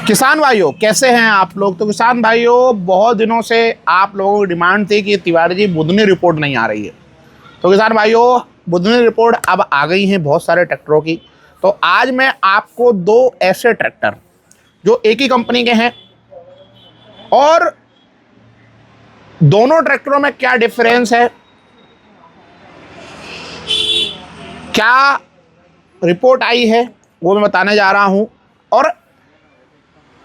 किसान भाइयों कैसे हैं आप लोग। तो किसान भाइयों बहुत दिनों से आप लोगों की डिमांड थी कि तिवारी जी बुधनी रिपोर्ट नहीं आ रही है। तो किसान भाइयों बुधनी रिपोर्ट अब आ गई है बहुत सारे ट्रैक्टरों की। तो आज मैं आपको दो ऐसे ट्रैक्टर जो एक ही कंपनी के हैं और दोनों ट्रैक्टरों में क्या डिफरेंस है, क्या रिपोर्ट आई है, वो मैं बताने जा रहा हूं। और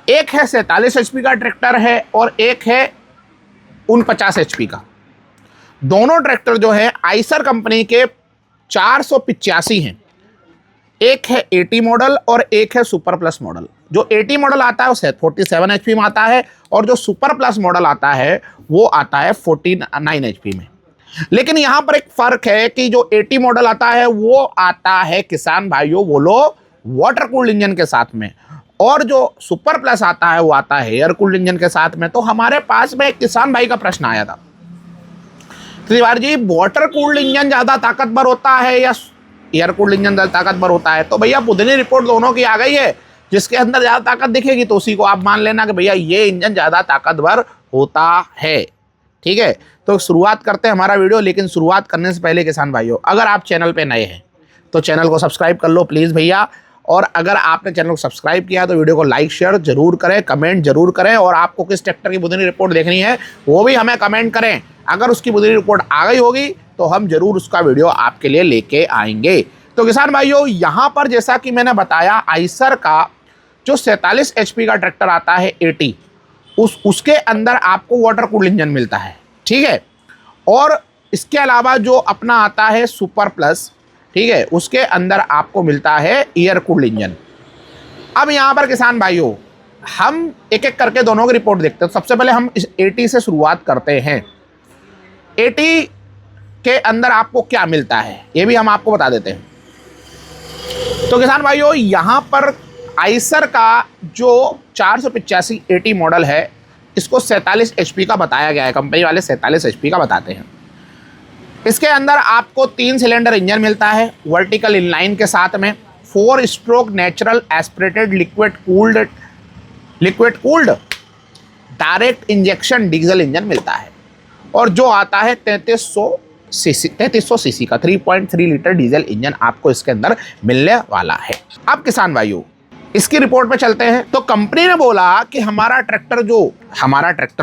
एक है 47 HP का ट्रैक्टर है और एक है 49 HP का। दोनों ट्रैक्टर जो है आइसर कंपनी के 485 हैं। एक है 80 मॉडल और एक है सुपर प्लस मॉडल। जो 80 मॉडल आता है वो 47 HP में आता है और जो सुपर प्लस मॉडल आता है वो आता है 49 HP में। लेकिन यहां पर एक फर्क है कि जो 80 मॉडल आता है वो आता है किसान भाइयों बोलो वाटर कूल्ड इंजन के साथ में, और जो सुपर प्लस आता है वो आता है एयर कूल्ड इंजन के साथ में। तो हमारे पास में एक किसान भाई का प्रश्न आया था, Tiwari ji water cooled engine ज्यादा ताकतवर होता है या एयर कूल्ड इंजन ज्यादा ताकतवर होता है। तो भैया बुधनी रिपोर्ट दोनों की आ गई है, जिसके अंदर ज्यादा ताकत दिखेगी तो उसी को आप मान लेना कि भैया ये इंजन ज्यादा ताकतवर होता है। ठीक है, तो शुरुआत करते हैं हमारा वीडियो। लेकिन शुरुआत करने से पहले किसान भाइयों अगर आप चैनल पे नए हैं तो चैनल को सब्सक्राइब कर लो प्लीज़ भैया। और अगर आपने चैनल को सब्सक्राइब किया तो वीडियो को लाइक शेयर जरूर करें, कमेंट जरूर करें। और आपको किस ट्रैक्टर की बुधनी रिपोर्ट देखनी है वो भी हमें कमेंट करें। अगर उसकी बुधनी रिपोर्ट आ गई होगी तो हम जरूर उसका वीडियो आपके लिए लेके आएंगे। तो किसान भाइयों यहाँ पर जैसा कि मैंने बताया आइसर का जो 47 HP का ट्रैक्टर आता है 80, उसके अंदर आपको वाटर कूल्ड इंजन मिलता है। ठीक है, और इसके अलावा जो अपना आता है सुपर प्लस, ठीक है, उसके अंदर आपको मिलता है एयर कूल्ड इंजन। अब यहाँ पर किसान भाइयों हम एक एक करके दोनों की रिपोर्ट देखते हैं। सबसे पहले हम इस 80 से शुरुआत करते हैं। 80 के अंदर आपको क्या मिलता है ये भी हम आपको बता देते हैं। तो किसान भाइयों यहाँ पर आइसर का जो 485 80 मॉडल है इसको 47 HP का बताया गया है। कंपनी वाले 47 HP का बताते हैं। इसके अंदर आपको 3 सिलेंडर इंजन मिलता है वर्टिकल इनलाइन के साथ में, 4 stroke natural aspirated liquid cooled direct injection diesel engine मिलता है। और जो आता है 3300 सीसी का 3.3 लीटर डीजल इंजन आपको इसके अंदर मिलने वाला है। अब किसान भाइयों इसकी रिपोर्ट पे चलते हैं। तो कंपनी ने बोला कि हमारा ट्रैक्टर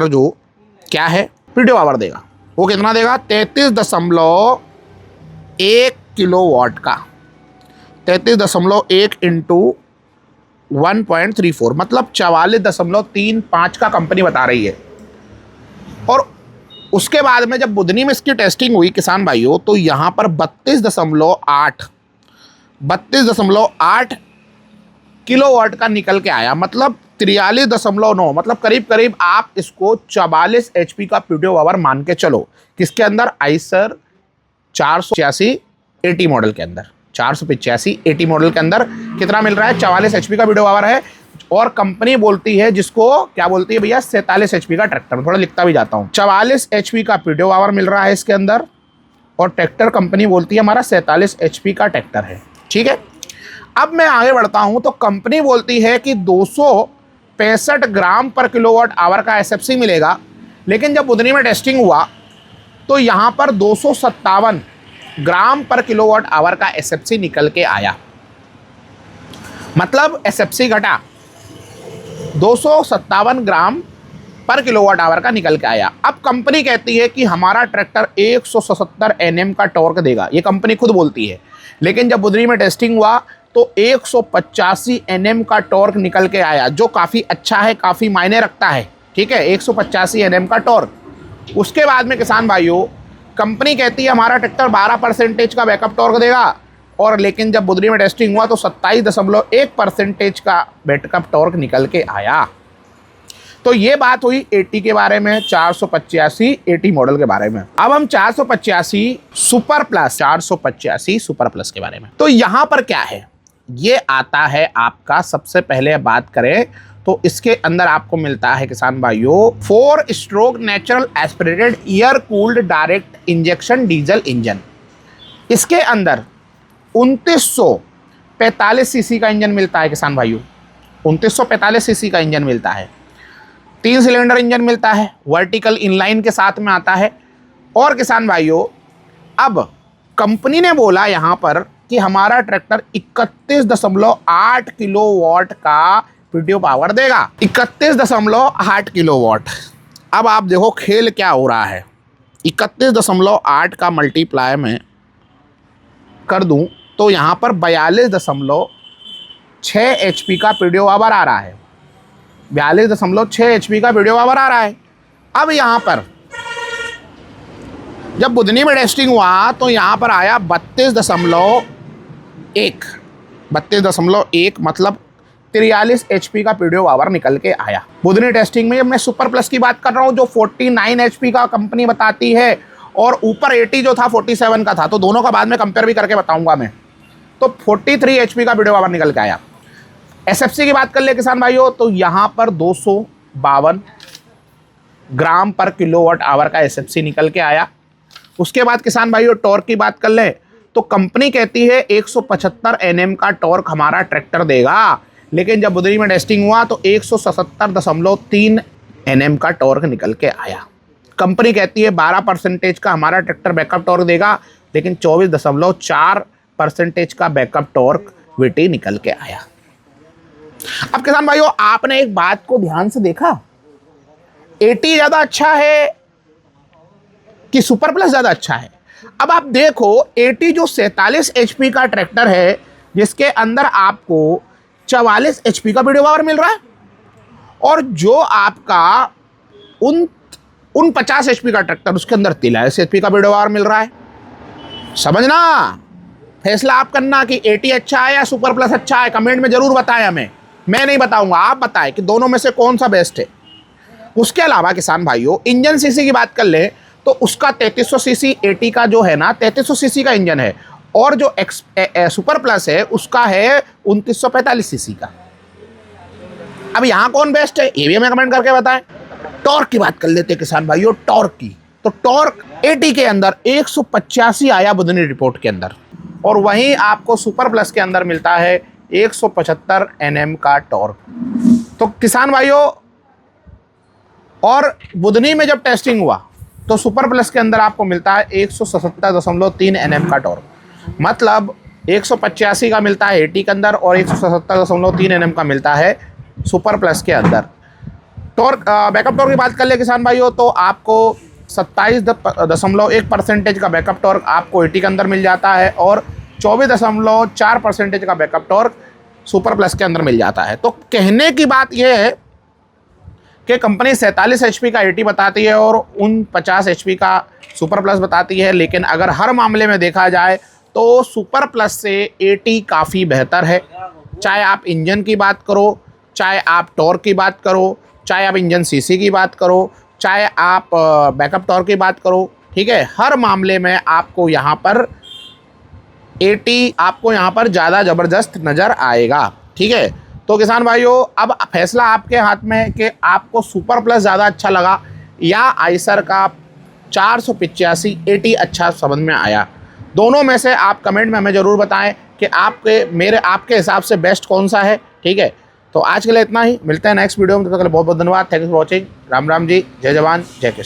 जो क्या है पीडीओ पावर देगा। वो कितना देगा 33.1 किलोवाट का। 33.1 इंटू 1.34 मतलब 44.35 का कंपनी बता रही है। और उसके बाद में जब बुधनी में इसकी टेस्टिंग हुई किसान भाइयों तो यहाँ पर 32.8 किलोवाट का निकल के आया, मतलब 43.9, मतलब करीब करीब आप इसको 44 HP का पीडीओ पावर मान के चलो। किसके अंदर आइसर 485 80 मॉडल के अंदर 485 80 मॉडल के अंदर कितना मिल रहा है 44 HP का पीडीओ पावर है। और कंपनी बोलती है जिसको क्या बोलती है भैया 47 HP का ट्रैक्टर, थोड़ा लिखता भी जाता हूँ। 44 HP का पीडीओ पावर मिल रहा है इसके अंदर और ट्रैक्टर कंपनी बोलती है हमारा 47 HP का ट्रैक्टर है। ठीक है, अब मैं आगे बढ़ता हूं तो कंपनी बोलती है कि 265 ग्राम पर किलोवाट आवर का SFC मिलेगा। लेकिन जब बुधनी में टेस्टिंग हुआ तो यहां पर 257 ग्राम पर किलोवाट आवर का SFC निकल के आया, मतलब SFC घटा 257 ग्राम पर किलोवाट आवर का निकल के आया। अब कंपनी कहती है कि हमारा ट्रैक्टर 177 Nm का टॉर्क देगा, ये कंपनी खुद बोलती है। लेकिन जब बुधनी में टेस्टिंग हुआ तो 185 Nm का टॉर्क निकल के आया, जो काफ़ी अच्छा है, काफ़ी मायने रखता है। ठीक है, 185 Nm का टॉर्क। उसके बाद में किसान भाइयों कंपनी कहती है हमारा ट्रैक्टर 12% का बैकअप टॉर्क देगा। और लेकिन जब बुधनी में टेस्टिंग हुआ तो 27.1% का बैकअप टॉर्क निकल के आया। तो ये बात हुई 80 के बारे में, 485 80 मॉडल के बारे में। अब हम 485 सुपर प्लस के बारे में। तो यहाँ पर क्या है, ये आता है आपका, सबसे पहले बात करें तो इसके अंदर आपको मिलता है किसान भाइयों 4 stroke natural aspirated air cooled direct injection diesel engine. इसके अंदर 2945 सीसी का इंजन मिलता है किसान भाइयों। 2945 सीसी का इंजन मिलता है, 3 सिलेंडर इंजन मिलता है, वर्टिकल इनलाइन के साथ में आता है। और किसान भाइयों, अब कंपनी ने बोला यहाँ पर कि हमारा ट्रैक्टर 31.8 किलोवाट का पीटीओ पावर देगा, 31.8 किलोवाट। अब आप देखो खेल क्या हो रहा है, 31.8 का मल्टीप्लाई में कर दूं तो यहाँ पर 42.6 एचपी का पीटीओ पावर आ रहा है, 42.6 एचपी का पीटीओ पावर आ रहा है। अब यहाँ पर जब बुधनी में टेस्टिंग हुआ तो यहाँ पर आया 32.1 मतलब 43 एचपी का पीटीओ पावर निकल के आया बुधनी टेस्टिंग में। जब मैं सुपर प्लस की बात कर रहा हूँ जो 49 एचपी का कंपनी बताती है और ऊपर 80 जो था 47 का था, तो दोनों का बाद में कंपेयर भी करके बताऊंगा मैं। तो 43 एचपी का पीटीओ पावर निकल के आया। एसएफसी की बात कर ले किसान भाइयों, तो यहाँ पर 252 ग्राम पर किलोवाट आवर का एसएफसी निकल के आया। उसके बाद किसान भाइयों टॉर्क की बात कर ले तो कंपनी कहती है 175 एनएम का टॉर्क हमारा ट्रैक्टर देगा, लेकिन जब बुधनी में टेस्टिंग हुआ तो 177.3 एनएम का टॉर्क निकल के आया। कंपनी कहती है 12% का हमारा ट्रैक्टर बैकअप टॉर्क देगा, लेकिन 24.4% का बैकअप टॉर्क वीटी निकल के आया। अब किसान भाइयों आपने एक बात को ध्यान से देखा, 80 ज़्यादा अच्छा है कि सुपर प्लस ज़्यादा अच्छा है? अब आप देखो 80 जो 47 एचपी का ट्रैक्टर है जिसके अंदर आपको 44 एचपी का पीटीओ पावर मिल रहा है, और जो आपका 50 एचपी का ट्रैक्टर उसके अंदर 43 एचपी का पीटीओ पावर मिल रहा है। समझना, फैसला आप करना कि 80 अच्छा है या सुपर प्लस अच्छा है। कमेंट में जरूर बताएं हमें, मैं नहीं बताऊंगा, आप बताएं कि दोनों में से कौन सा बेस्ट है। उसके अलावा किसान भाइयों इंजन सीसी की बात कर ले तो उसका 3300 सीसी 80 का जो है ना 3300 सीसी का इंजन है, और जो सुपर प्लस है उसका है 2945 सीसी का। अब यहाँ कौन बेस्ट है ये भी हमें कमेंट करके बताएं। टॉर्क की बात कर लेते हैं किसान भाइयों, टॉर्क की तो टॉर्क 80 के अंदर 185 आया बुधनी रिपोर्ट के अंदर, और वहीं आपको सुपर प्लस के अंदर मिलता है 175 एनएम का टॉर्क। तो किसान भाइयों, और बुधनी में जब टेस्टिंग हुआ तो सुपर प्लस के अंदर आपको मिलता है 177.3 एनएम का टॉर्क, मतलब 185 का मिलता है 80 के अंदर और 177.3 एनएम का मिलता है सुपर प्लस के अंदर। टॉर्क बैकअप टॉर्क की बात कर ले किसान भाइयों तो आपको 27.1% का बैकअप टॉर्क आपको 80 के अंदर मिल जाता है, और 24.4% का बैकअप टॉर्क सुपर प्लस के अंदर मिल जाता है। तो कहने की बात यह है कि कंपनी 47 एचपी का 80 बताती है और 50 एचपी का सुपर प्लस बताती है, लेकिन अगर हर मामले में देखा जाए तो सुपर प्लस से 80 काफ़ी बेहतर है। चाहे आप इंजन की बात करो, चाहे आप टॉर्क की बात करो, चाहे आप इंजन सीसी की बात करो, चाहे आप बैकअप टॉर्क की बात करो, ठीक है, हर मामले में आपको यहाँ पर 80 आपको यहाँ पर ज़्यादा ज़बरदस्त नज़र आएगा। ठीक है, तो किसान भाइयों अब फैसला आपके हाथ में है कि आपको सुपर प्लस ज़्यादा अच्छा लगा या आइसर का 485 80 अच्छा समझ में आया। दोनों में से आप कमेंट में हमें ज़रूर बताएं कि आपके हिसाब से बेस्ट कौन सा है। ठीक है, तो आज के लिए इतना ही, मिलते हैं नेक्स्ट वीडियो में। तब तक के लिए बहुत बहुत धन्यवाद। Thanks for watching. Ram Ram ji, जय जवान जय किसान।